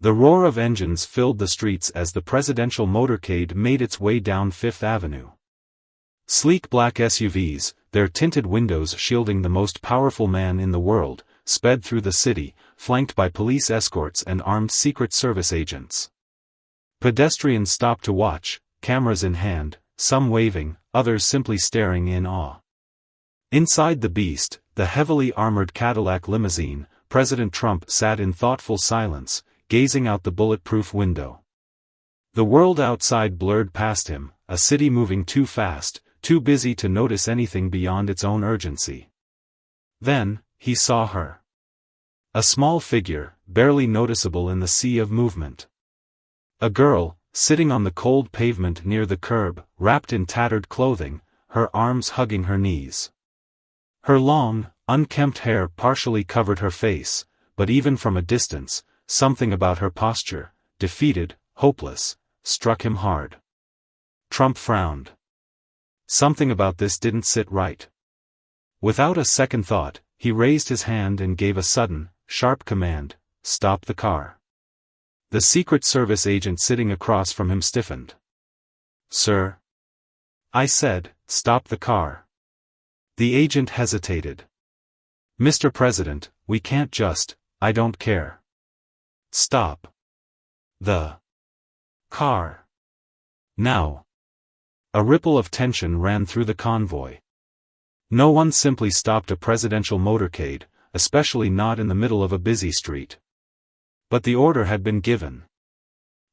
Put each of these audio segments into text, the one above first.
The roar of engines filled the streets as the presidential motorcade made its way down Fifth Avenue. Sleek black SUVs, their tinted windows shielding the most powerful man in the world, sped through the city, flanked by police escorts and armed Secret Service agents. Pedestrians stopped to watch, cameras in hand, some waving, others simply staring in awe. Inside the beast, the heavily armored Cadillac limousine, President Trump sat in thoughtful silence, gazing out the bulletproof window. The world outside blurred past him, a city moving too fast, too busy to notice anything beyond its own urgency. Then, he saw her. A small figure, barely noticeable in the sea of movement. A girl, sitting on the cold pavement near the curb, wrapped in tattered clothing, her arms hugging her knees. Her long, unkempt hair partially covered her face, but even from a distance, something about her posture, defeated, hopeless, struck him hard. Trump frowned. Something about this didn't sit right. Without a second thought, he raised his hand and gave a sudden, sharp command, "Stop the car." The Secret Service agent sitting across from him stiffened. "Sir?" "I said, stop the car." The agent hesitated. "Mr. President, we can't just, I don't care." "Stop the car now." A ripple of tension ran through the convoy. No one simply stopped a presidential motorcade, especially not in the middle of a busy street. But the order had been given.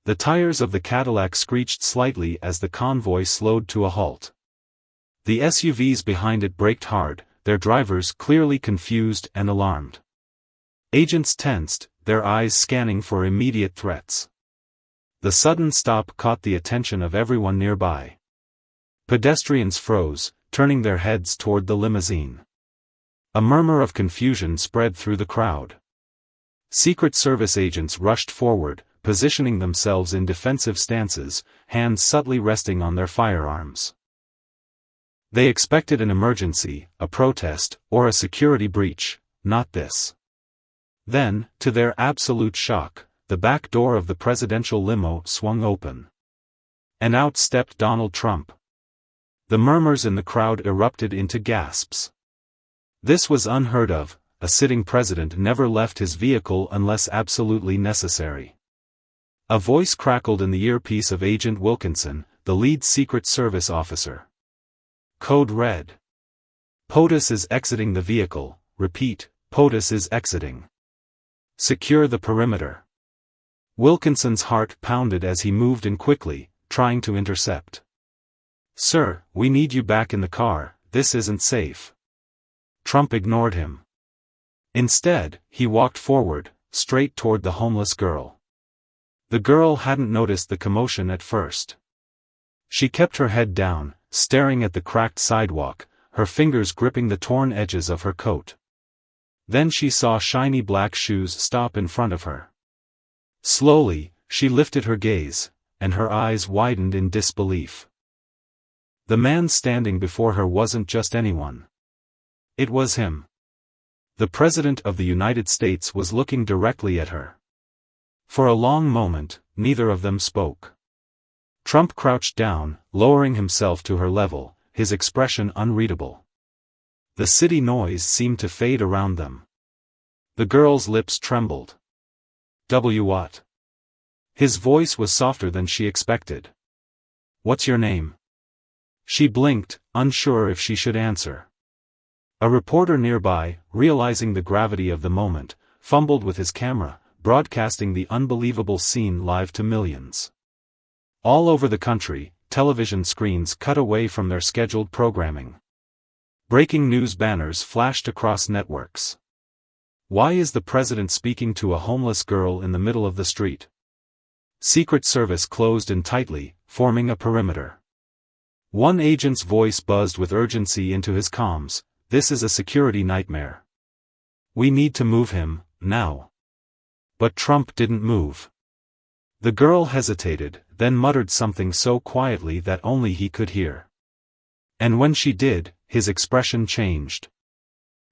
The tires of the Cadillac screeched slightly as the convoy slowed to a halt. The SUVs behind it braked hard, their drivers clearly confused and alarmed. Agents tensed, their eyes scanning for immediate threats. The sudden stop caught the attention of everyone nearby. Pedestrians froze, turning their heads toward the limousine. A murmur of confusion spread through the crowd. Secret Service agents rushed forward, positioning themselves in defensive stances, hands subtly resting on their firearms. They expected an emergency, a protest, or a security breach, not this. Then, to their absolute shock, the back door of the presidential limo swung open. And out stepped Donald Trump. The murmurs in the crowd erupted into gasps. This was unheard of. A sitting president never left his vehicle unless absolutely necessary. A voice crackled in the earpiece of Agent Wilkinson, the lead Secret Service officer. Code red. POTUS is exiting the vehicle. Repeat, POTUS is exiting. Secure the perimeter. Wilkinson's heart pounded as he moved in quickly, trying to intercept. "Sir, we need you back in the car, this isn't safe." Trump ignored him. Instead, he walked forward, straight toward the homeless girl. The girl hadn't noticed the commotion at first. She kept her head down, staring at the cracked sidewalk, her fingers gripping the torn edges of her coat. Then she saw shiny black shoes stop in front of her. Slowly, she lifted her gaze, and her eyes widened in disbelief. The man standing before her wasn't just anyone. It was him. The President of the United States was looking directly at her. For a long moment, neither of them spoke. Trump crouched down, lowering himself to her level, his expression unreadable. The city noise seemed to fade around them. The girl's lips trembled. What? His voice was softer than she expected. "What's your name?" She blinked, unsure if she should answer. A reporter nearby, realizing the gravity of the moment, fumbled with his camera, broadcasting the unbelievable scene live to millions. All over the country, television screens cut away from their scheduled programming. Breaking news banners flashed across networks. Why is the president speaking to a homeless girl in the middle of the street? Secret Service closed in tightly, forming a perimeter. One agent's voice buzzed with urgency into his comms. "This is a security nightmare. We need to move him, now." But Trump didn't move. The girl hesitated, then muttered something so quietly that only he could hear. And when she did, his expression changed.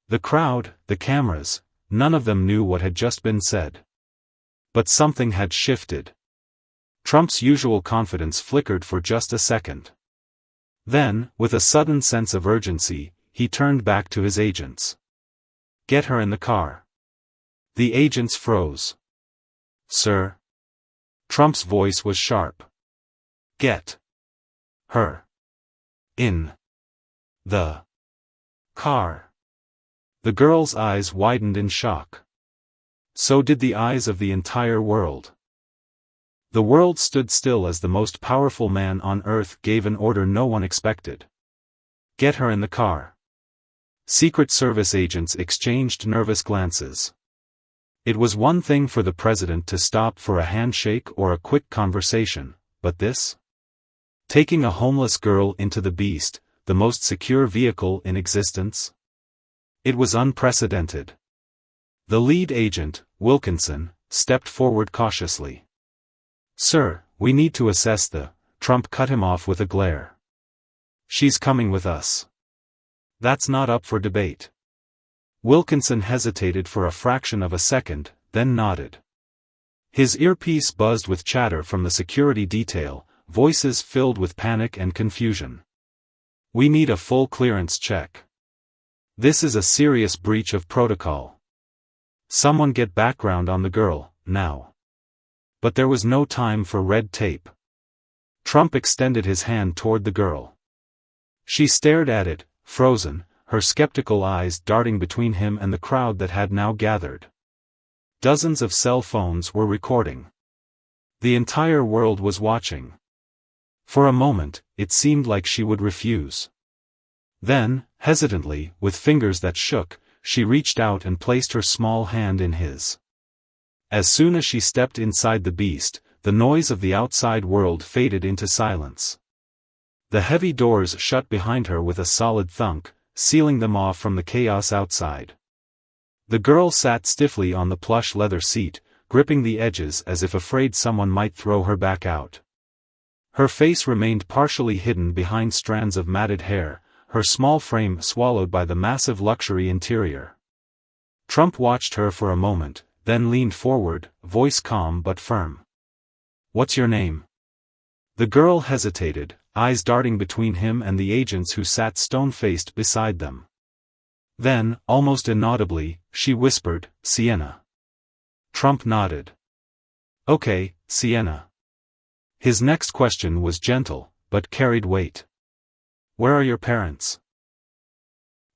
The crowd, the cameras, none of them knew what had just been said. But something had shifted. Trump's usual confidence flickered for just a second. Then, with a sudden sense of urgency, he turned back to his agents. "Get her in the car." The agents froze. "Sir?" Trump's voice was sharp. "Get her in the car." The girl's eyes widened in shock. So did the eyes of the entire world. The world stood still as the most powerful man on earth gave an order no one expected. "Get her in the car." Secret Service agents exchanged nervous glances. It was one thing for the president to stop for a handshake or a quick conversation, but this? Taking a homeless girl into the Beast, the most secure vehicle in existence? It was unprecedented. The lead agent, Wilkinson, stepped forward cautiously. "Sir, we need to assess the..." Trump cut him off with a glare. "She's coming with us. That's not up for debate." Wilkinson hesitated for a fraction of a second, then nodded. His earpiece buzzed with chatter from the security detail, voices filled with panic and confusion. "We need a full clearance check. This is a serious breach of protocol. Someone get background on the girl, now." But there was no time for red tape. Trump extended his hand toward the girl. She stared at it, frozen, her skeptical eyes darting between him and the crowd that had now gathered. Dozens of cell phones were recording. The entire world was watching. For a moment, it seemed like she would refuse. Then, hesitantly, with fingers that shook, she reached out and placed her small hand in his. As soon as she stepped inside the Beast, the noise of the outside world faded into silence. The heavy doors shut behind her with a solid thunk, sealing them off from the chaos outside. The girl sat stiffly on the plush leather seat, gripping the edges as if afraid someone might throw her back out. Her face remained partially hidden behind strands of matted hair, her small frame swallowed by the massive luxury interior. Trump watched her for a moment, then leaned forward, voice calm but firm. "What's your name?" The girl hesitated, eyes darting between him and the agents who sat stone-faced beside them. Then, almost inaudibly, she whispered, "Sienna." Trump nodded. "Okay, Sienna." His next question was gentle, but carried weight. "Where are your parents?"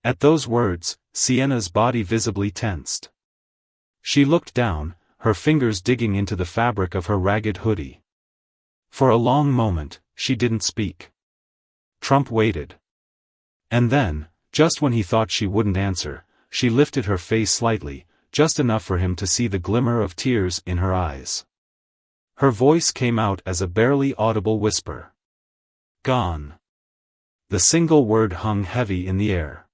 At those words, Sienna's body visibly tensed. She looked down, her fingers digging into the fabric of her ragged hoodie. For a long moment, she didn't speak. Trump waited. And then, just when he thought she wouldn't answer, she lifted her face slightly, just enough for him to see the glimmer of tears in her eyes. Her voice came out as a barely audible whisper. "Gone." The single word hung heavy in the air.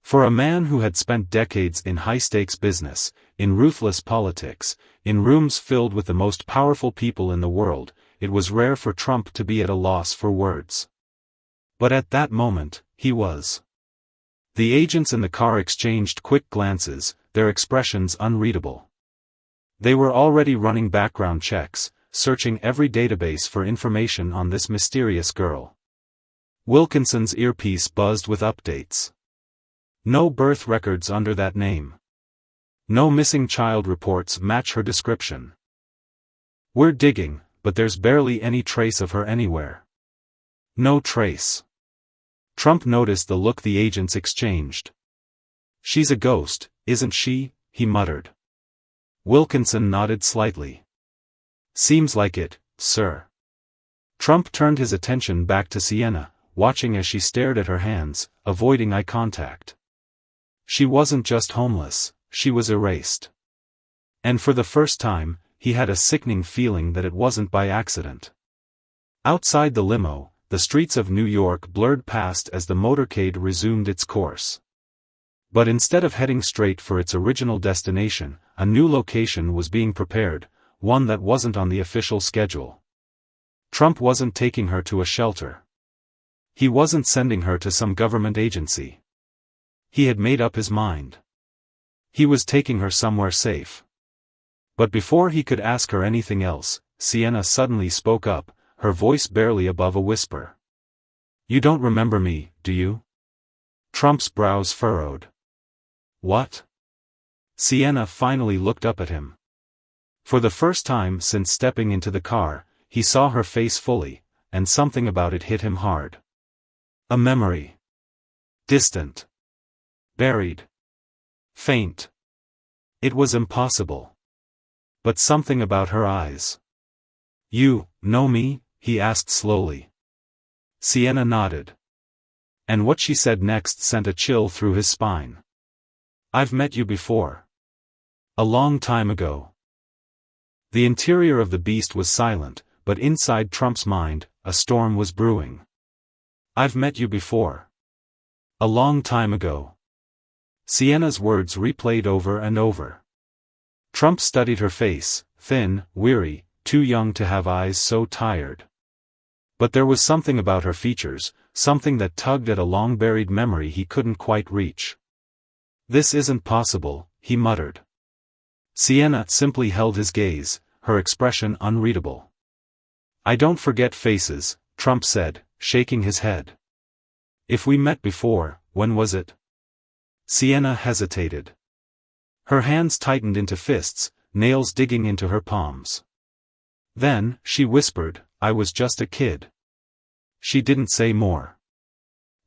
For a man who had spent decades in high-stakes business, in ruthless politics, in rooms filled with the most powerful people in the world, it was rare for Trump to be at a loss for words. But at that moment, he was. The agents in the car exchanged quick glances, their expressions unreadable. They were already running background checks, searching every database for information on this mysterious girl. Wilkinson's earpiece buzzed with updates. No birth records under that name. No missing child reports match her description. "We're digging, but there's barely any trace of her anywhere." No trace. Trump noticed the look the agents exchanged. "She's a ghost, isn't she?" he muttered. Wilkinson nodded slightly. "Seems like it, sir." Trump turned his attention back to Sienna, watching as she stared at her hands, avoiding eye contact. She wasn't just homeless, she was erased. And for the first time, he had a sickening feeling that it wasn't by accident. Outside the limo, the streets of New York blurred past as the motorcade resumed its course. But instead of heading straight for its original destination, a new location was being prepared, one that wasn't on the official schedule. Trump wasn't taking her to a shelter. He wasn't sending her to some government agency. He had made up his mind. He was taking her somewhere safe. But before he could ask her anything else, Sienna suddenly spoke up, her voice barely above a whisper. "You don't remember me, do you?" Trump's brows furrowed. "What?" Sienna finally looked up at him. For the first time since stepping into the car, he saw her face fully, and something about it hit him hard. A memory. Distant. Buried. Faint. It was impossible. But something about her eyes. "You know me?" he asked slowly. Sienna nodded. And what she said next sent a chill through his spine. "I've met you before. A long time ago." The interior of the beast was silent, but inside Trump's mind, a storm was brewing. "I've met you before. A long time ago." Sienna's words replayed over and over. Trump studied her face, thin, weary, too young to have eyes so tired. But there was something about her features, something that tugged at a long-buried memory he couldn't quite reach. "This isn't possible," he muttered. Sienna simply held his gaze, her expression unreadable. "I don't forget faces," Trump said, shaking his head. "If we met before, when was it?" Sienna hesitated. Her hands tightened into fists, nails digging into her palms. Then, she whispered, "I was just a kid." She didn't say more.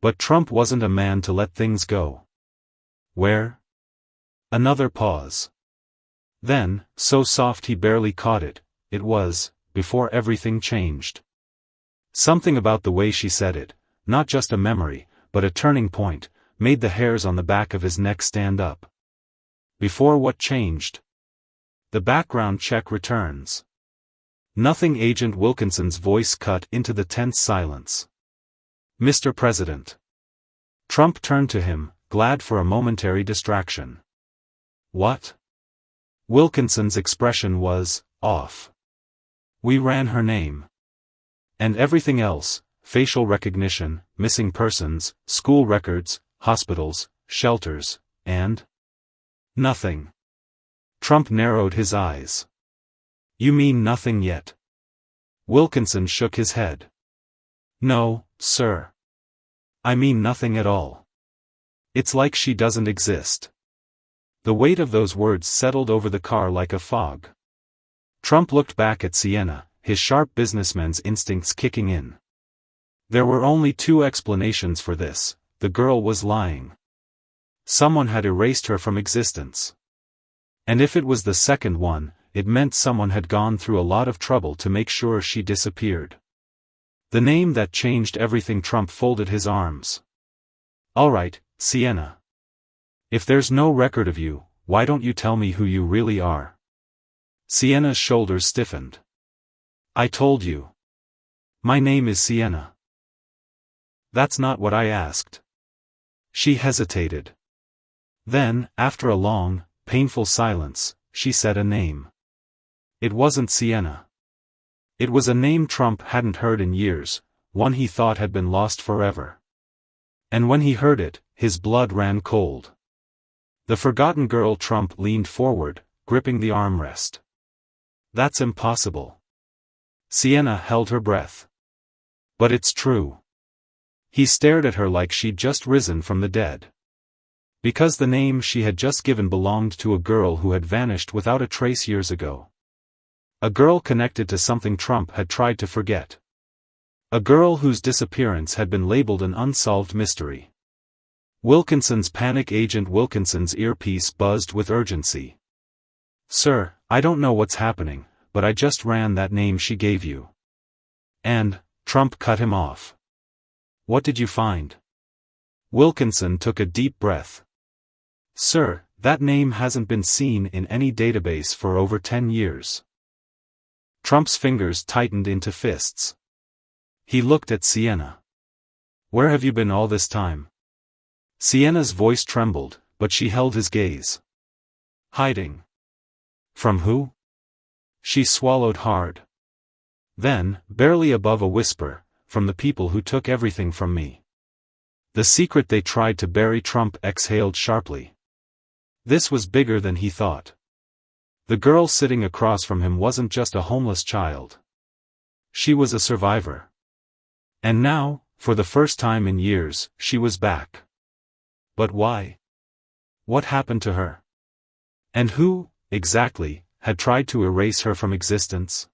But Trump wasn't a man to let things go. "Where?" Another pause. Then, so soft he barely caught it, it was, before everything changed. Something about the way she said it, not just a memory, but a turning point, made the hairs on the back of his neck stand up. Before what changed? The background check returns. Nothing. Agent Wilkinson's voice cut into the tense silence. "Mr. President." Trump turned to him, glad for a momentary distraction. "What?" Wilkinson's expression was off. "We ran her name. And everything else, facial recognition, missing persons, school records, hospitals, shelters, and nothing." Trump narrowed his eyes. "You mean nothing yet?" Wilkinson shook his head. "No, sir. I mean nothing at all. It's like she doesn't exist." The weight of those words settled over the car like a fog. Trump looked back at Sienna, his sharp businessman's instincts kicking in. There were only two explanations for this: the girl was lying. Someone had erased her from existence. And if it was the second one, it meant someone had gone through a lot of trouble to make sure she disappeared. The name that changed everything. Trump folded his arms. "All right, Sienna. If there's no record of you, why don't you tell me who you really are?" Sienna's shoulders stiffened. "I told you. My name is Sienna." "That's not what I asked." She hesitated. Then, after a long, painful silence, she said a name. It wasn't Sienna. It was a name Trump hadn't heard in years, one he thought had been lost forever. And when he heard it, his blood ran cold. The forgotten girl. Trump leaned forward, gripping the armrest. "That's impossible." Sienna held her breath. "But it's true." He stared at her like she'd just risen from the dead. Because the name she had just given belonged to a girl who had vanished without a trace years ago. A girl connected to something Trump had tried to forget. A girl whose disappearance had been labeled an unsolved mystery. Wilkinson's panic. Agent Wilkinson's earpiece buzzed with urgency. "Sir, I don't know what's happening, but I just ran that name she gave you." And, Trump cut him off. "What did you find?" Wilkinson took a deep breath. "Sir, that name hasn't been seen in any database for over 10 years. Trump's fingers tightened into fists. He looked at Sienna. "Where have you been all this time?" Sienna's voice trembled, but she held his gaze. "Hiding." "From who?" She swallowed hard. Then, barely above a whisper, "From the people who took everything from me. The secret they tried to bury." Trump exhaled sharply. This was bigger than he thought. The girl sitting across from him wasn't just a homeless child. She was a survivor. And now, for the first time in years, she was back. But why? What happened to her? And who, exactly, had tried to erase her from existence?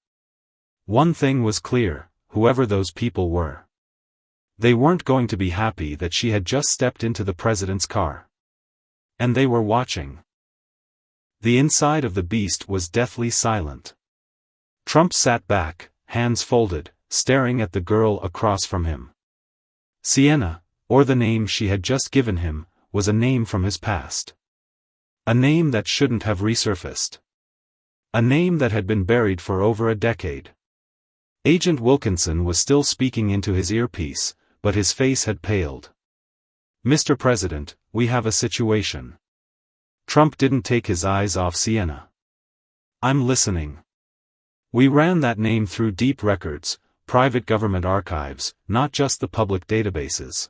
One thing was clear, whoever those people were. They weren't going to be happy that she had just stepped into the president's car. And they were watching. The inside of the beast was deathly silent. Trump sat back, hands folded, staring at the girl across from him. Sienna, or the name she had just given him, was a name from his past. A name that shouldn't have resurfaced. A name that had been buried for over a decade. Agent Wilkinson was still speaking into his earpiece, but his face had paled. "Mr. President, we have a situation." Trump didn't take his eyes off Sienna. "I'm listening." "We ran that name through deep records, private government archives, not just the public databases.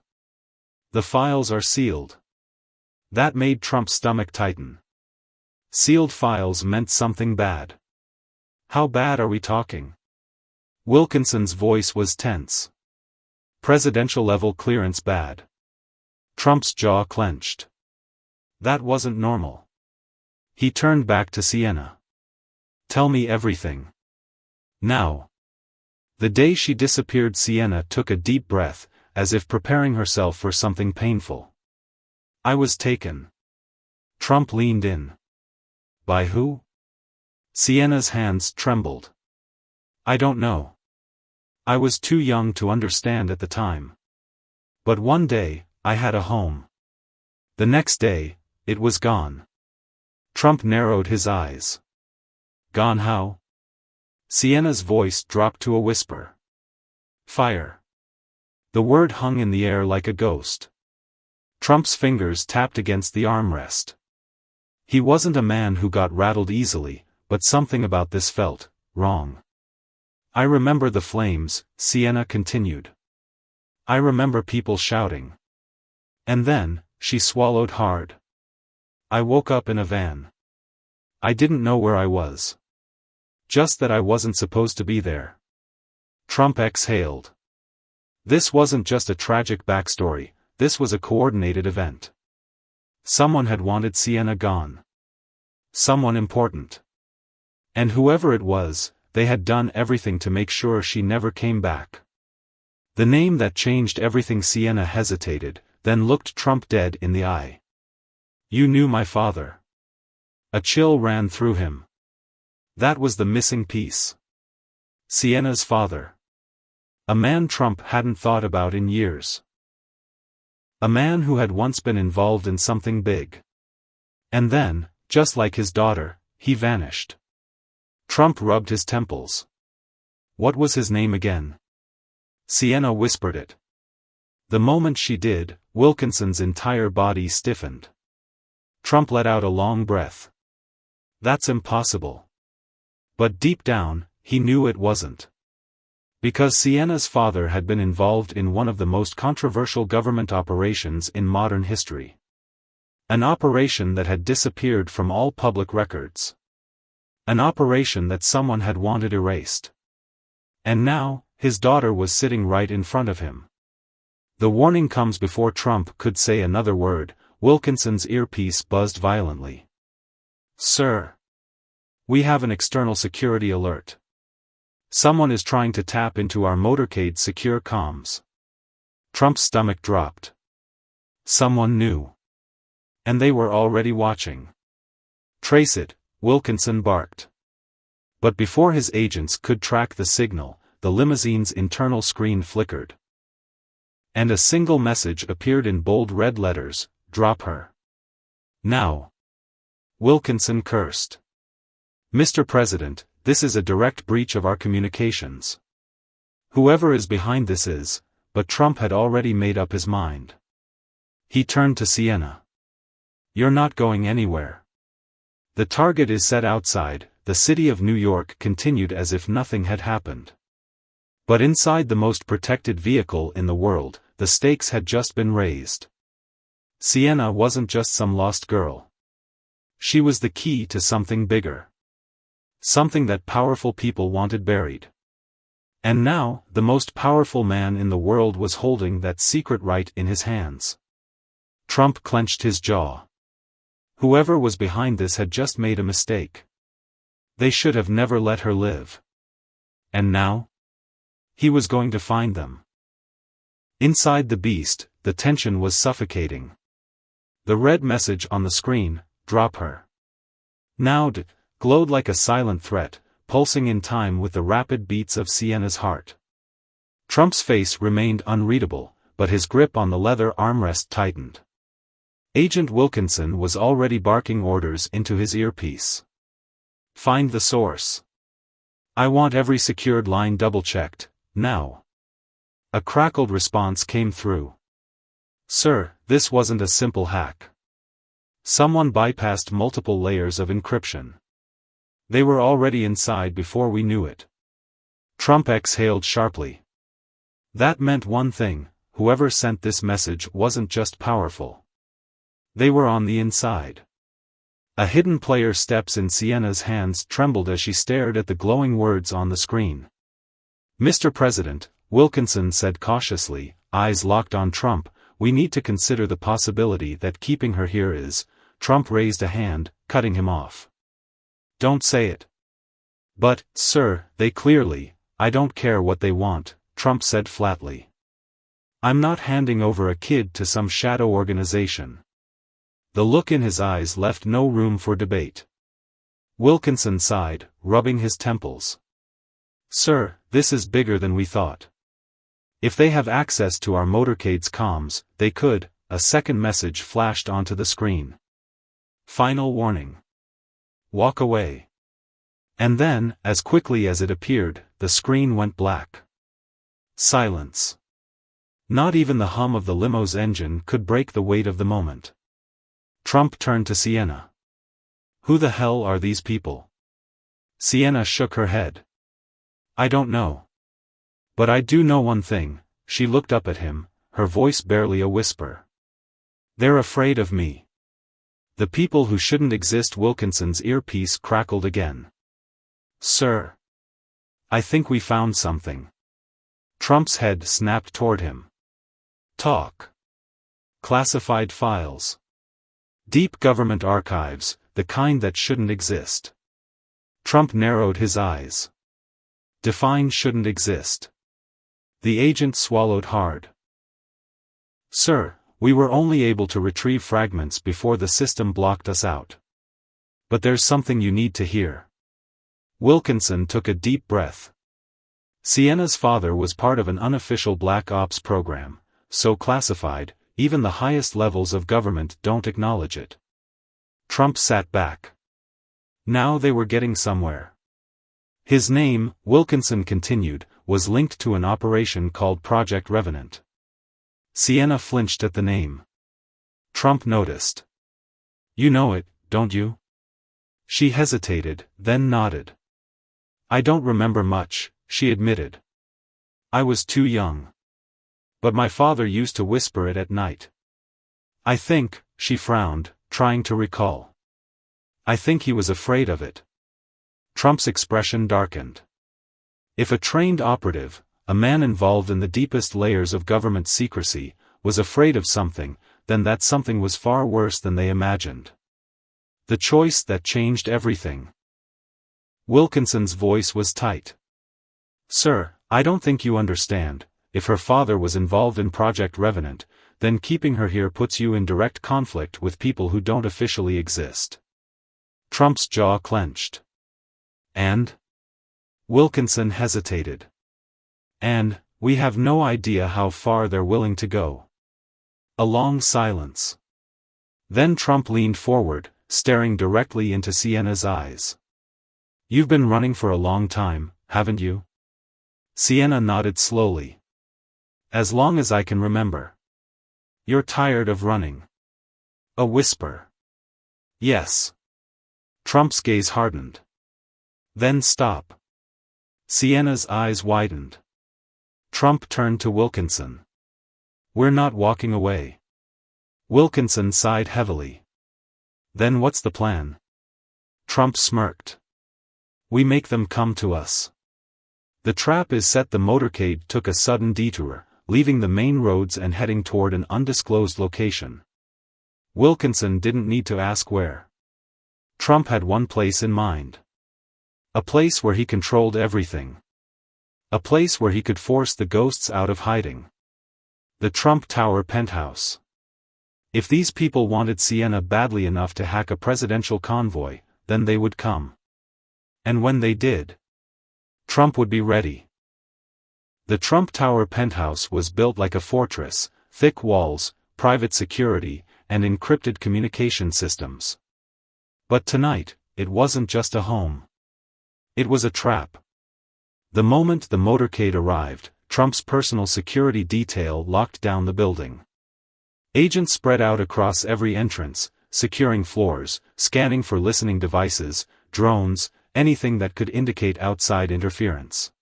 The files are sealed." That made Trump's stomach tighten. Sealed files meant something bad. How bad are we talking? Wilkinson's voice was tense. Presidential-level clearance bad. Trump's jaw clenched. That wasn't normal. He turned back to Sienna. "Tell me everything. Now." The day she disappeared, Sienna took a deep breath, as if preparing herself for something painful. "I was taken." Trump leaned in. "By who?" Sienna's hands trembled. "I don't know. I was too young to understand at the time. But one day, I had a home. The next day, it was gone." Trump narrowed his eyes. "Gone how?" Sienna's voice dropped to a whisper. "Fire." The word hung in the air like a ghost. Trump's fingers tapped against the armrest. He wasn't a man who got rattled easily, but something about this felt wrong. "I remember the flames," Sienna continued. "I remember people shouting. And then, she swallowed hard. I woke up in a van. I didn't know where I was. Just that I wasn't supposed to be there." Trump exhaled. This wasn't just a tragic backstory, this was a coordinated event. Someone had wanted Sienna gone. Someone important. And whoever it was, they had done everything to make sure she never came back. The name that changed everything. Sienna hesitated, then looked Trump dead in the eye. "You knew my father." A chill ran through him. That was the missing piece. Sienna's father. A man Trump hadn't thought about in years. A man who had once been involved in something big. And then, just like his daughter, he vanished. Trump rubbed his temples. What was his name again? Sienna whispered it. The moment she did, Wilkinson's entire body stiffened. Trump let out a long breath. That's impossible. But deep down, he knew it wasn't. Because Sienna's father had been involved in one of the most controversial government operations in modern history. An operation that had disappeared from all public records. An operation that someone had wanted erased. And now, his daughter was sitting right in front of him. The warning comes before Trump could say another word. Wilkinson's earpiece buzzed violently. "Sir. We have an external security alert. Someone is trying to tap into our motorcade secure comms." Trump's stomach dropped. Someone knew. And they were already watching. "Trace it," Wilkinson barked. But before his agents could track the signal, the limousine's internal screen flickered. And a single message appeared in bold red letters: "Drop her. Now." Wilkinson cursed. "Mr. President, this is a direct breach of our communications. Whoever is behind this is," but Trump had already made up his mind. He turned to Sienna. "You're not going anywhere. The target is set outside." The city of New York continued as if nothing had happened. But inside the most protected vehicle in the world, the stakes had just been raised. Sienna wasn't just some lost girl. She was the key to something bigger. Something that powerful people wanted buried. And now, the most powerful man in the world was holding that secret right in his hands. Trump clenched his jaw. Whoever was behind this had just made a mistake. They should have never let her live. And now? He was going to find them. Inside the beast, the tension was suffocating. The red message on the screen, "Drop her now," glowed like a silent threat, pulsing in time with the rapid beats of Sienna's heart. Trump's face remained unreadable, but his grip on the leather armrest tightened. Agent Wilkinson was already barking orders into his earpiece. "Find the source. I want every secured line double-checked, now." A crackled response came through. "Sir, this wasn't a simple hack. Someone bypassed multiple layers of encryption. They were already inside before we knew it." Trump exhaled sharply. That meant one thing: whoever sent this message wasn't just powerful. They were on the inside. A hidden player steps in. Sienna's hands trembled as she stared at the glowing words on the screen. "Mr. President," Wilkinson said cautiously, eyes locked on Trump, "we need to consider the possibility that keeping her here is—" Trump raised a hand, cutting him off. "Don't say it." "But, sir, they clearly—" "I don't care what they want," Trump said flatly. "I'm not handing over a kid to some shadow organization." The look in his eyes left no room for debate. Wilkinson sighed, rubbing his temples. "Sir, this is bigger than we thought. If they have access to our motorcade's comms, they could—" A second message flashed onto the screen. "Final warning. Walk away." And then, as quickly as it appeared, the screen went black. Silence. Not even the hum of the limo's engine could break the weight of the moment. Trump turned to Sienna. "Who the hell are these people?" Sienna shook her head. "I don't know. But I do know one thing." She looked up at him, her voice barely a whisper. "They're afraid of me. The people who shouldn't exist." Wilkinson's earpiece crackled again. "Sir. I think we found something." Trump's head snapped toward him. "Talk." "Classified files. Deep government archives, the kind that shouldn't exist." Trump narrowed his eyes. "Define shouldn't exist." The agent swallowed hard. "Sir, we were only able to retrieve fragments before the system blocked us out. But there's something you need to hear." Wilkinson took a deep breath. Sienna's father was part of an unofficial black ops program, so classified, even the highest levels of government don't acknowledge it. Trump sat back. Now they were getting somewhere. His name, Wilkinson continued, was linked to an operation called Project Revenant. Sienna flinched at the name. Trump noticed. "You know it, don't you?" She hesitated, then nodded. "I don't remember much," she admitted. "I was too young. But my father used to whisper it at night. I think," she frowned, trying to recall. "I think he was afraid of it." Trump's expression darkened. If a trained operative, a man involved in the deepest layers of government secrecy, was afraid of something, then that something was far worse than they imagined. The choice that changed everything. Wilkinson's voice was tight. "Sir, I don't think you understand. If her father was involved in Project Revenant, then keeping her here puts you in direct conflict with people who don't officially exist." Trump's jaw clenched. "And?" Wilkinson hesitated. "And, we have no idea how far they're willing to go." A long silence. Then Trump leaned forward, staring directly into Sienna's eyes. "You've been running for a long time, haven't you?" Sienna nodded slowly. "As long as I can remember." "You're tired of running?" A whisper. "Yes." Trump's gaze hardened. "Then stop." Sienna's eyes widened. Trump turned to Wilkinson. "We're not walking away." Wilkinson sighed heavily. "Then what's the plan?" Trump smirked. We make them come to us. The trap is set. The motorcade took a sudden detour, leaving the main roads and heading toward an undisclosed location. Wilkinson didn't need to ask where. Trump had one place in mind. A place where he controlled everything. A place where he could force the ghosts out of hiding. The Trump Tower penthouse. If these people wanted Sienna badly enough to hack a presidential convoy, then they would come. And when they did, Trump would be ready. The Trump Tower penthouse was built like a fortress, thick walls, private security, and encrypted communication systems. But tonight, it wasn't just a home. It was a trap. The moment the motorcade arrived, Trump's personal security detail locked down the building. Agents spread out across every entrance, securing floors, scanning for listening devices, drones, anything that could indicate outside interference.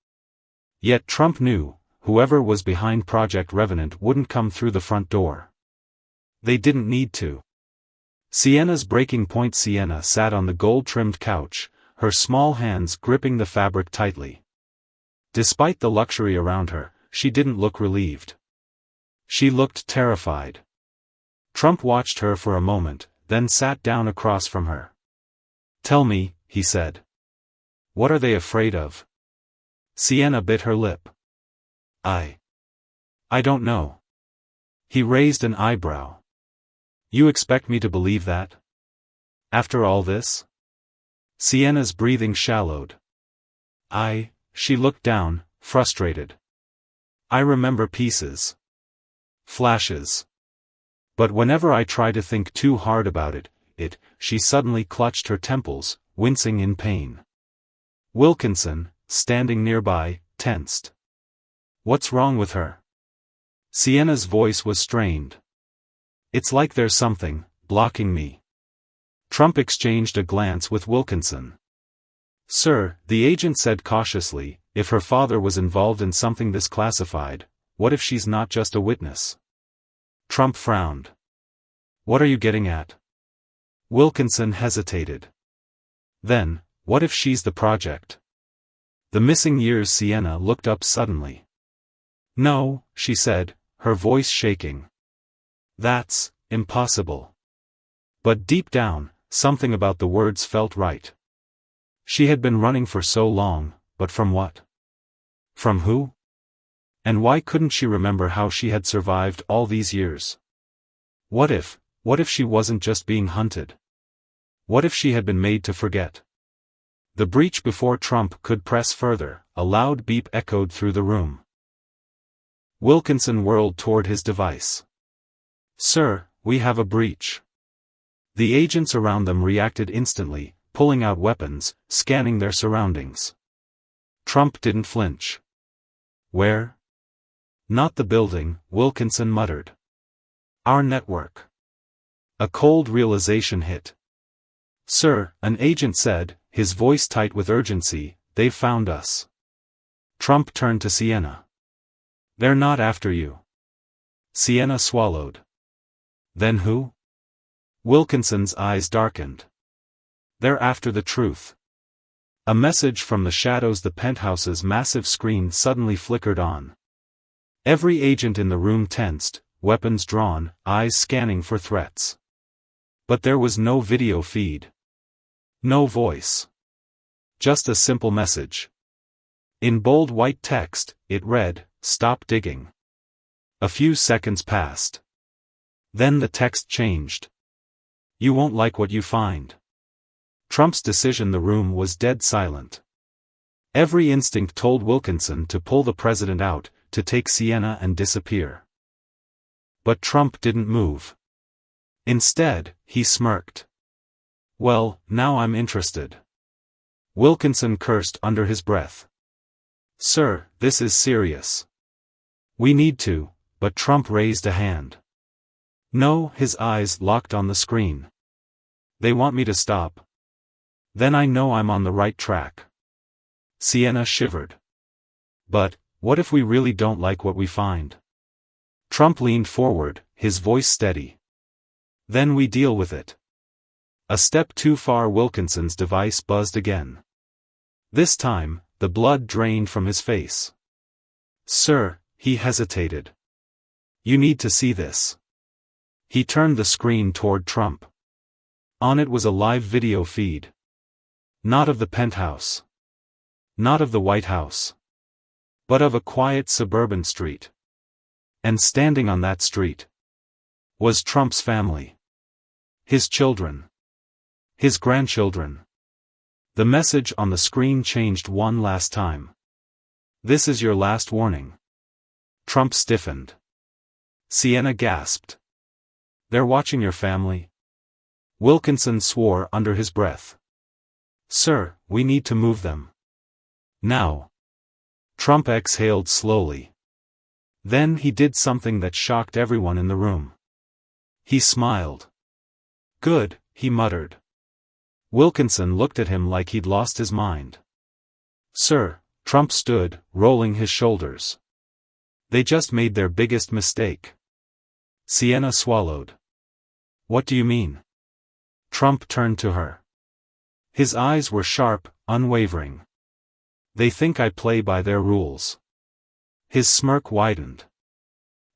Yet Trump knew, whoever was behind Project Revenant wouldn't come through the front door. They didn't need to. Sienna's breaking point. Sienna sat on the gold-trimmed couch, her small hands gripping the fabric tightly. Despite the luxury around her, she didn't look relieved. She looked terrified. Trump watched her for a moment, then sat down across from her. "Tell me," he said. "What are they afraid of?" Sienna bit her lip. I don't know." He raised an eyebrow. "You expect me to believe that? After all this?" Sienna's breathing shallowed. She looked down, frustrated. "I remember pieces. Flashes. But whenever I try to think too hard about it, she suddenly clutched her temples, wincing in pain. Wilkinson, standing nearby, tensed. "What's wrong with her?" Sienna's voice was strained. "It's like there's something blocking me." Trump exchanged a glance with Wilkinson. "Sir," the agent said cautiously, "if her father was involved in something this classified, what if she's not just a witness?" Trump frowned. "What are you getting at?" Wilkinson hesitated. "Then, what if she's the project? The missing years?" Sienna looked up suddenly. "No," she said, her voice shaking. "That's impossible." But deep down, something about the words felt right. She had been running for so long, but from what? From who? And why couldn't she remember how she had survived all these years? What if she wasn't just being hunted? What if she had been made to forget? The breach. Before Trump could press further, a loud beep echoed through the room. Wilkinson whirled toward his device. "Sir, we have a breach." The agents around them reacted instantly, pulling out weapons, scanning their surroundings. Trump didn't flinch. "Where?" "Not the building," Wilkinson muttered. "Our network." A cold realization hit. "Sir," an agent said, his voice tight with urgency, "they've found us." Trump turned to Sienna. "They're not after you." Sienna swallowed. "Then who?" Wilkinson's eyes darkened. "They're after the truth." A message from the shadows. The penthouse's massive screen suddenly flickered on. Every agent in the room tensed, weapons drawn, eyes scanning for threats. But there was no video feed. No voice. Just a simple message. In bold white text, it read, "Stop digging." A few seconds passed. Then the text changed. "You won't like what you find." Trump's decision. The room was dead silent. Every instinct told Wilkinson to pull the president out, to take Sienna and disappear. But Trump didn't move. Instead, he smirked. "Well, now I'm interested." Wilkinson cursed under his breath. "Sir, this is serious. We need to," but Trump raised a hand. "No," his eyes locked on the screen. "They want me to stop. Then I know I'm on the right track." Sienna shivered. "But, what if we really don't like what we find?" Trump leaned forward, his voice steady. "Then we deal with it." A step too far. Wilkinson's device buzzed again. This time, the blood drained from his face. "Sir," he hesitated. "You need to see this." He turned the screen toward Trump. On it was a live video feed. Not of the penthouse. Not of the White House. But of a quiet suburban street. And standing on that street was Trump's family. His children. His grandchildren. The message on the screen changed one last time. "This is your last warning." Trump stiffened. Sienna gasped. "They're watching your family?" Wilkinson swore under his breath. "Sir, we need to move them. Now." Trump exhaled slowly. Then he did something that shocked everyone in the room. He smiled. "Good," he muttered. Wilkinson looked at him like he'd lost his mind. "Sir," Trump stood, rolling his shoulders. "They just made their biggest mistake." Sienna swallowed. "What do you mean?" Trump turned to her. His eyes were sharp, unwavering. "They think I play by their rules." His smirk widened.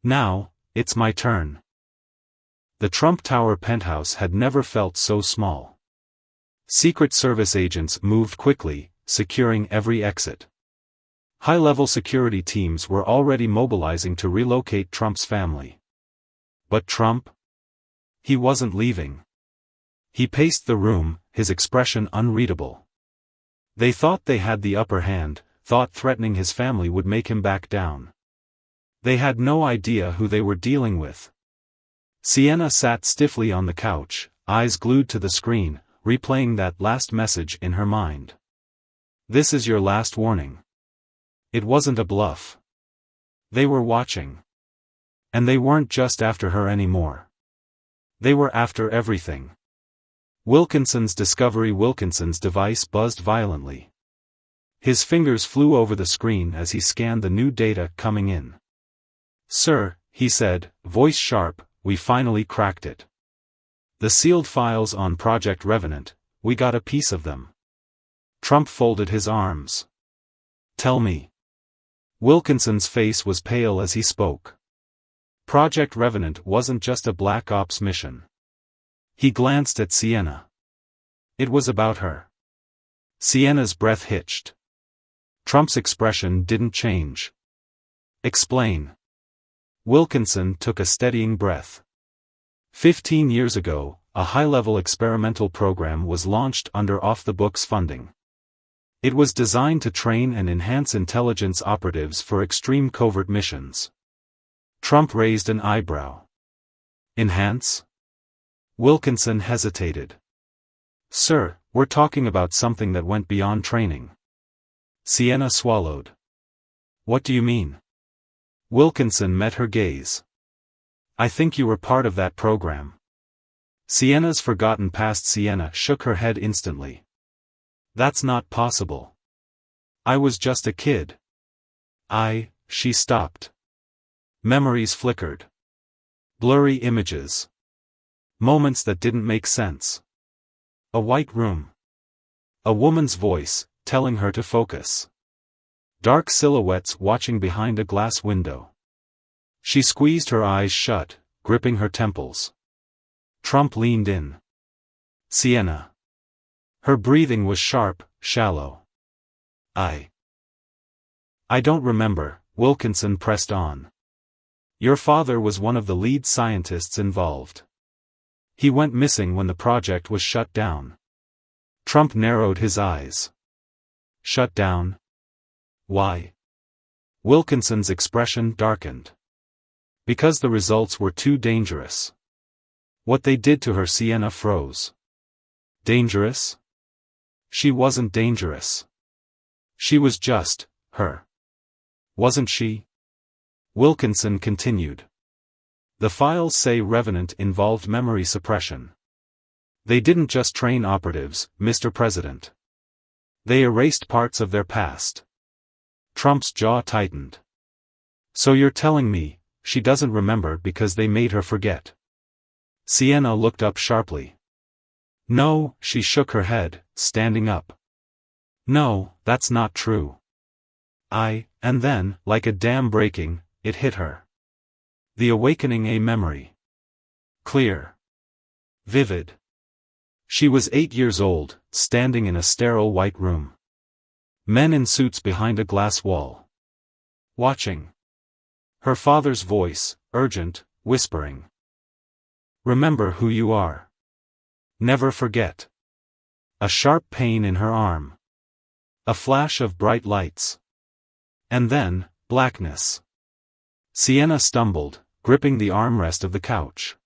"Now, it's my turn." The Trump Tower penthouse had never felt so small. Secret Service agents moved quickly, securing every exit. High-level security teams were already mobilizing to relocate Trump's family. But Trump? He wasn't leaving. He paced the room, his expression unreadable. They thought they had the upper hand, thought threatening his family would make him back down. They had no idea who they were dealing with. Sienna sat stiffly on the couch, eyes glued to the screen, replaying that last message in her mind. "This is your last warning." It wasn't a bluff. They were watching. And they weren't just after her anymore. They were after everything. Wilkinson's device buzzed violently. His fingers flew over the screen as he scanned the new data coming in. "Sir," he said, voice sharp, "we finally cracked it. The sealed files on Project Revenant, we got a piece of them." Trump folded his arms. "Tell me." Wilkinson's face was pale as he spoke. Project Revenant wasn't just a black ops mission. He glanced at Sienna. It was about her. Sienna's breath hitched. Trump's expression didn't change. "Explain." Wilkinson took a steadying breath. 15 years ago, a high-level experimental program was launched under off-the-books funding. It was designed to train and enhance intelligence operatives for extreme covert missions. Trump raised an eyebrow. "Enhance?" Wilkinson hesitated. "Sir, we're talking about something that went beyond training." Sienna swallowed. "What do you mean?" Wilkinson met her gaze. "I think you were part of that program." Sienna's forgotten past Sienna shook her head instantly. "That's not possible. I was just a kid." She stopped. Memories flickered. Blurry images. Moments that didn't make sense. A white room. A woman's voice, telling her to focus. Dark silhouettes watching behind a glass window. She squeezed her eyes shut, gripping her temples. Trump leaned in. "Sienna." Her breathing was sharp, shallow. I don't remember," Wilkinson pressed on. "Your father was one of the lead scientists involved. He went missing when the project was shut down." Trump narrowed his eyes. "Shut down? Why?" Wilkinson's expression darkened. "Because the results were too dangerous. What they did to her." Sienna froze. "Dangerous?" She wasn't dangerous. She was just her. Wasn't she? Wilkinson continued. "The files say Revenant involved memory suppression. They didn't just train operatives, Mr. President. They erased parts of their past." Trump's jaw tightened. "So you're telling me, she doesn't remember because they made her forget?" Sienna looked up sharply. "No," she shook her head, standing up. No, that's not true. And then, like a dam breaking, it hit her. The awakening, a memory. Clear. Vivid. She was 8 years old, standing in a sterile white room. Men in suits behind a glass wall. Watching. Her father's voice, urgent, whispering. Remember who you are. Never forget. A sharp pain in her arm. A flash of bright lights. And then, blackness. Sienna stumbled, gripping the armrest of the couch.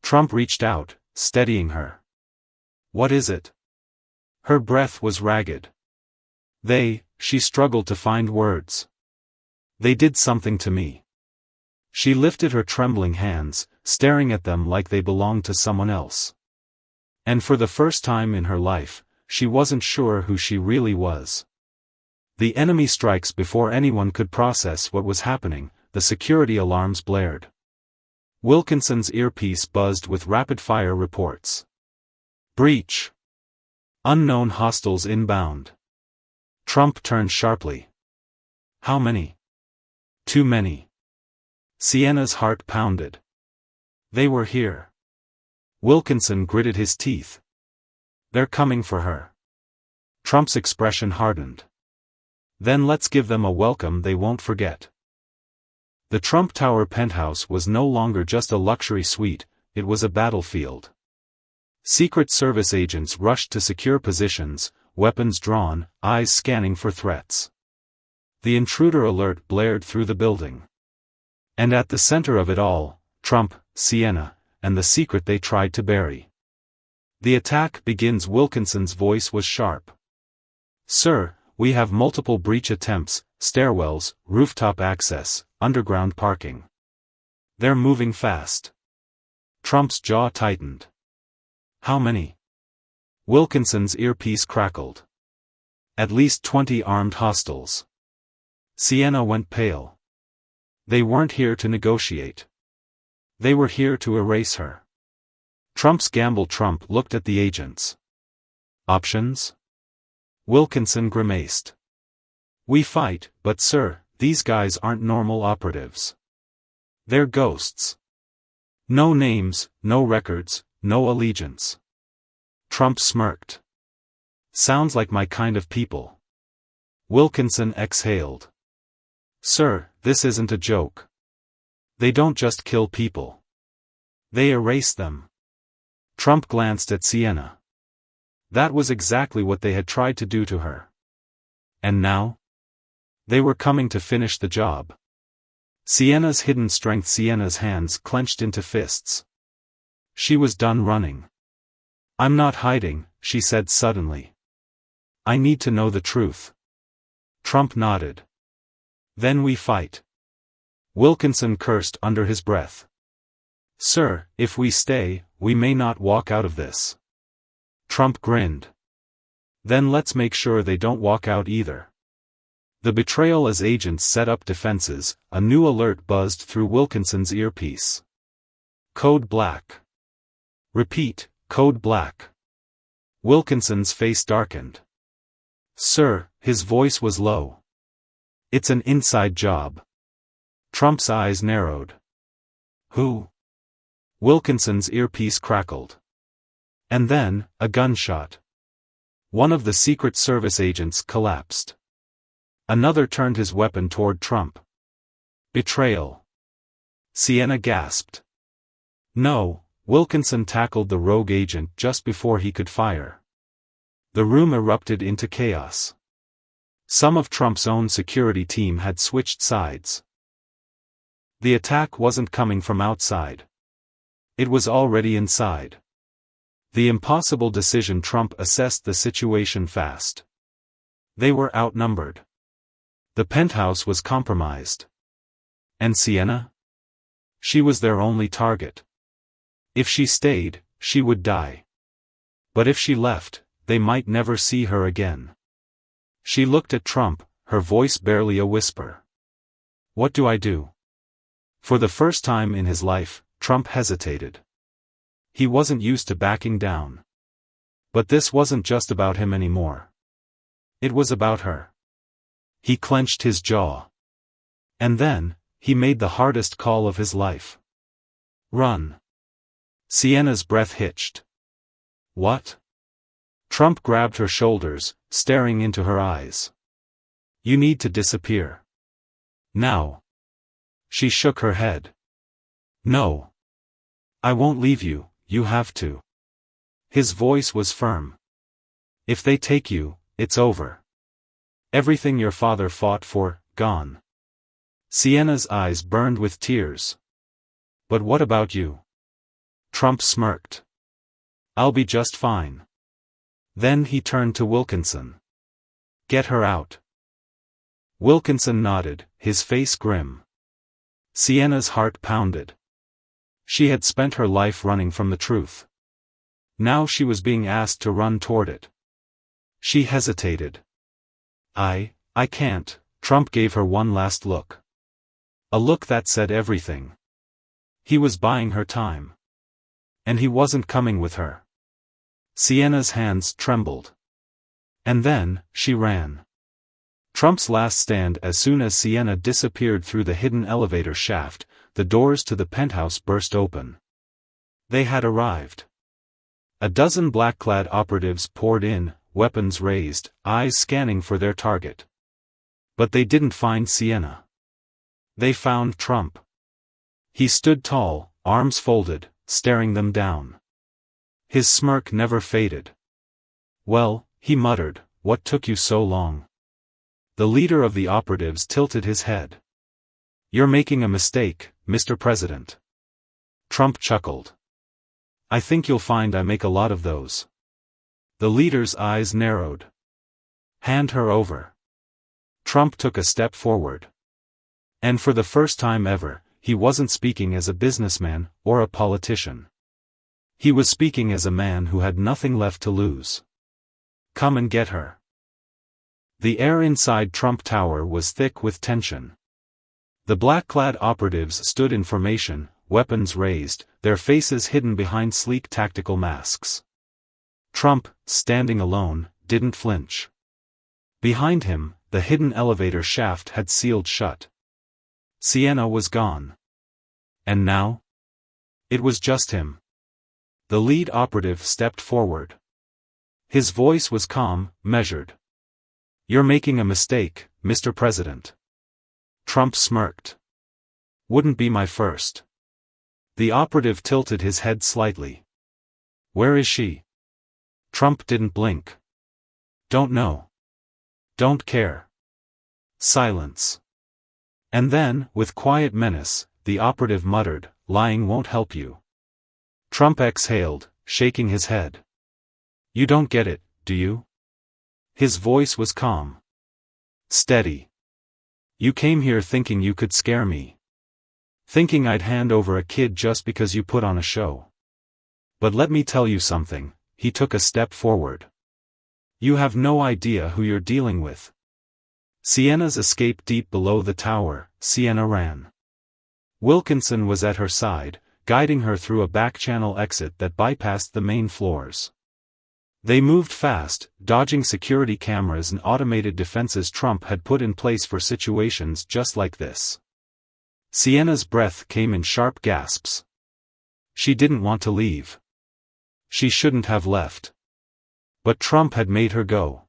Trump reached out, steadying her. What is it? Her breath was ragged. She struggled to find words. They did something to me. She lifted her trembling hands, staring at them like they belonged to someone else. And for the first time in her life, she wasn't sure who she really was. The enemy strikes before anyone could process what was happening. The security alarms blared. Wilkinson's earpiece buzzed with rapid-fire reports. Breach. Unknown hostiles inbound. Trump turned sharply. How many? Too many. Sienna's heart pounded. They were here. Wilkinson gritted his teeth. They're coming for her. Trump's expression hardened. Then let's give them a welcome they won't forget. The Trump Tower penthouse was no longer just a luxury suite, it was a battlefield. Secret Service agents rushed to secure positions, weapons drawn, eyes scanning for threats. The intruder alert blared through the building. And at the center of it all, Trump, Sienna, and the secret they tried to bury. The attack begins. Wilkinson's voice was sharp. Sir, we have multiple breach attempts, stairwells, rooftop access, underground parking. They're moving fast. Trump's jaw tightened. How many? Wilkinson's earpiece crackled. At least 20 armed hostiles. Sienna went pale. They weren't here to negotiate. They were here to erase her. Trump's gamble. Trump looked at the agents. Options? Wilkinson grimaced. We fight, but sir, these guys aren't normal operatives. They're ghosts. No names, no records, no allegiance. Trump smirked. Sounds like my kind of people. Wilkinson exhaled. Sir, this isn't a joke. They don't just kill people. They erase them. Trump glanced at Sienna. That was exactly what they had tried to do to her. And now? They were coming to finish the job. Sienna's hidden strength. Sienna's hands clenched into fists. She was done running. I'm not hiding, she said suddenly. I need to know the truth. Trump nodded. Then we fight. Wilkinson cursed under his breath. Sir, if we stay, we may not walk out of this. Trump grinned. Then let's make sure they don't walk out either. The betrayal. As agents set up defenses, a new alert buzzed through Wilkinson's earpiece. Code Black. Repeat, Code Black. Wilkinson's face darkened. Sir, his voice was low. It's an inside job. Trump's eyes narrowed. Who? Wilkinson's earpiece crackled. And then, a gunshot. One of the Secret Service agents collapsed. Another turned his weapon toward Trump. Betrayal. Sienna gasped. No, Wilkinson tackled the rogue agent just before he could fire. The room erupted into chaos. Some of Trump's own security team had switched sides. The attack wasn't coming from outside. It was already inside. The impossible decision. Trump assessed the situation fast. They were outnumbered. The penthouse was compromised. And Sienna? She was their only target. If she stayed, she would die. But if she left, they might never see her again. She looked at Trump, her voice barely a whisper. What do I do? For the first time in his life, Trump hesitated. He wasn't used to backing down. But this wasn't just about him anymore. It was about her. He clenched his jaw. And then, he made the hardest call of his life. Run. Sienna's breath hitched. What? Trump grabbed her shoulders, staring into her eyes. You need to disappear. Now. She shook her head. No. I won't leave you, you have to. His voice was firm. If they take you, it's over. Everything your father fought for, gone. Sienna's eyes burned with tears. But what about you? Trump smirked. I'll be just fine. Then he turned to Wilkinson. Get her out. Wilkinson nodded, his face grim. Sienna's heart pounded. She had spent her life running from the truth. Now she was being asked to run toward it. She hesitated. I can't. Trump gave her one last look. A look that said everything. He was buying her time. And he wasn't coming with her. Sienna's hands trembled. And then, she ran. Trump's last stand. As soon as Sienna disappeared through the hidden elevator shaft, the doors to the penthouse burst open. They had arrived. A dozen black-clad operatives poured in, weapons raised, eyes scanning for their target. But they didn't find Sienna. They found Trump. He stood tall, arms folded, staring them down. His smirk never faded. Well, he muttered, what took you so long? The leader of the operatives tilted his head. You're making a mistake, Mr. President. Trump chuckled. I think you'll find I make a lot of those. The leader's eyes narrowed. Hand her over. Trump took a step forward. And for the first time ever, he wasn't speaking as a businessman or a politician. He was speaking as a man who had nothing left to lose. Come and get her. The air inside Trump Tower was thick with tension. The black-clad operatives stood in formation, weapons raised, their faces hidden behind sleek tactical masks. Trump, standing alone, didn't flinch. Behind him, the hidden elevator shaft had sealed shut. Sienna was gone. And now? It was just him. The lead operative stepped forward. His voice was calm, measured. You're making a mistake, Mr. President. Trump smirked. Wouldn't be my first. The operative tilted his head slightly. Where is she? Trump didn't blink. Don't know. Don't care. Silence. And then, with quiet menace, the operative muttered, lying won't help you. Trump exhaled, shaking his head. You don't get it, do you? His voice was calm. Steady. You came here thinking you could scare me. Thinking I'd hand over a kid just because you put on a show. But let me tell you something, he took a step forward. You have no idea who you're dealing with. Sienna's escape deep below the tower. Sienna ran. Wilkinson was at her side, guiding her through a back-channel exit that bypassed the main floors. They moved fast, dodging security cameras and automated defenses Trump had put in place for situations just like this. Sienna's breath came in sharp gasps. She didn't want to leave. She shouldn't have left. But Trump had made her go.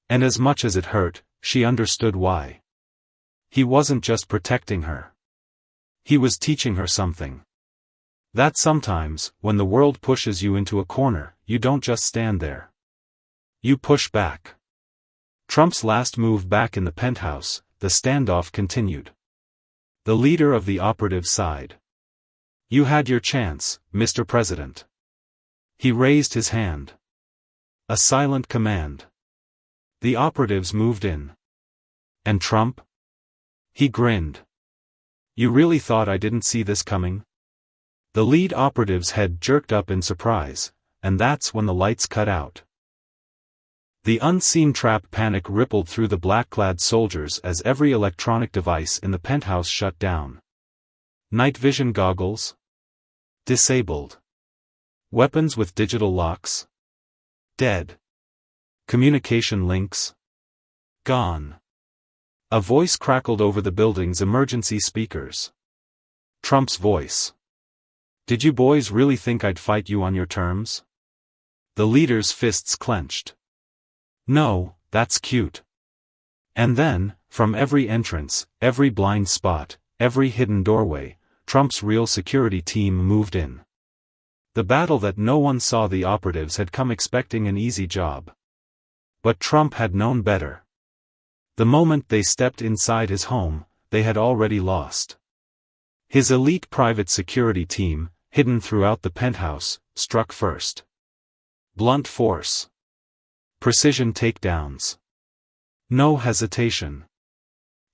And as much as it hurt, she understood why. He wasn't just protecting her. He was teaching her something. That sometimes, when the world pushes you into a corner, you don't just stand there. You push back. Trump's last move back in the penthouse, the standoff continued. The leader of the operatives sighed. You had your chance, Mr. President. He raised his hand. A silent command. The operatives moved in. And Trump? He grinned. You really thought I didn't see this coming? The lead operative's head jerked up in surprise, and that's when the lights cut out. The unseen trap panic rippled through the black-clad soldiers as every electronic device in the penthouse shut down. Night vision goggles? Disabled. Weapons with digital locks? Dead. Communication links? Gone. A voice crackled over the building's emergency speakers. Trump's voice. Did you boys really think I'd fight you on your terms? The leader's fists clenched. No, that's cute. And then, from every entrance, every blind spot, every hidden doorway, Trump's real security team moved in. The battle that no one saw. The operatives had come expecting an easy job. But Trump had known better. The moment they stepped inside his home, they had already lost. His elite private security team, hidden throughout the penthouse, struck first. Blunt force. Precision takedowns. No hesitation.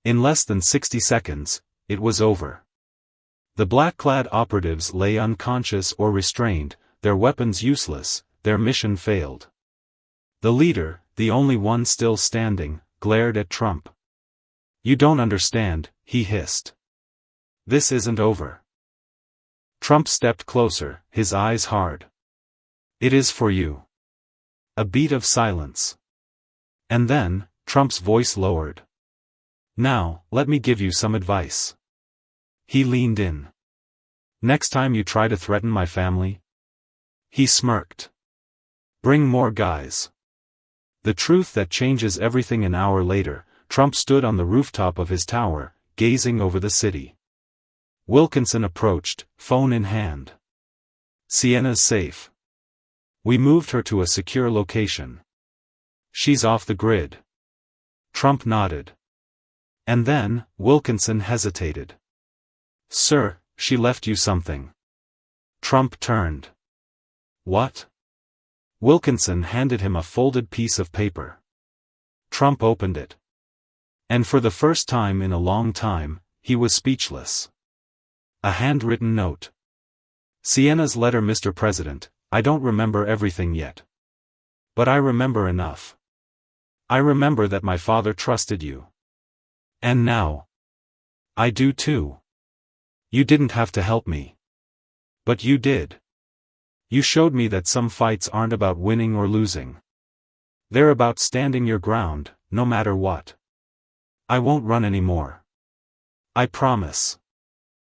In less than 60 seconds, it was over. The black-clad operatives lay unconscious or restrained, their weapons useless, their mission failed. The leader, the only one still standing, glared at Trump. You don't understand, he hissed. This isn't over. Trump stepped closer, his eyes hard. It is for you. A beat of silence. And then, Trump's voice lowered. Now, let me give you some advice. He leaned in. Next time you try to threaten my family? He smirked. Bring more guys. The truth that changes everything. An hour later, Trump stood on the rooftop of his tower, gazing over the city. Wilkinson approached, phone in hand. Sienna's safe. We moved her to a secure location. She's off the grid. Trump nodded. And then, Wilkinson hesitated. Sir, she left you something. Trump turned. What? Wilkinson handed him a folded piece of paper. Trump opened it. And for the first time in a long time, he was speechless. A handwritten note. Sienna's letter. Mr. President, I don't remember everything yet. But I remember enough. I remember that my father trusted you. And now. I do too. You didn't have to help me. But you did. You showed me that some fights aren't about winning or losing. They're about standing your ground, no matter what. I won't run anymore. I promise.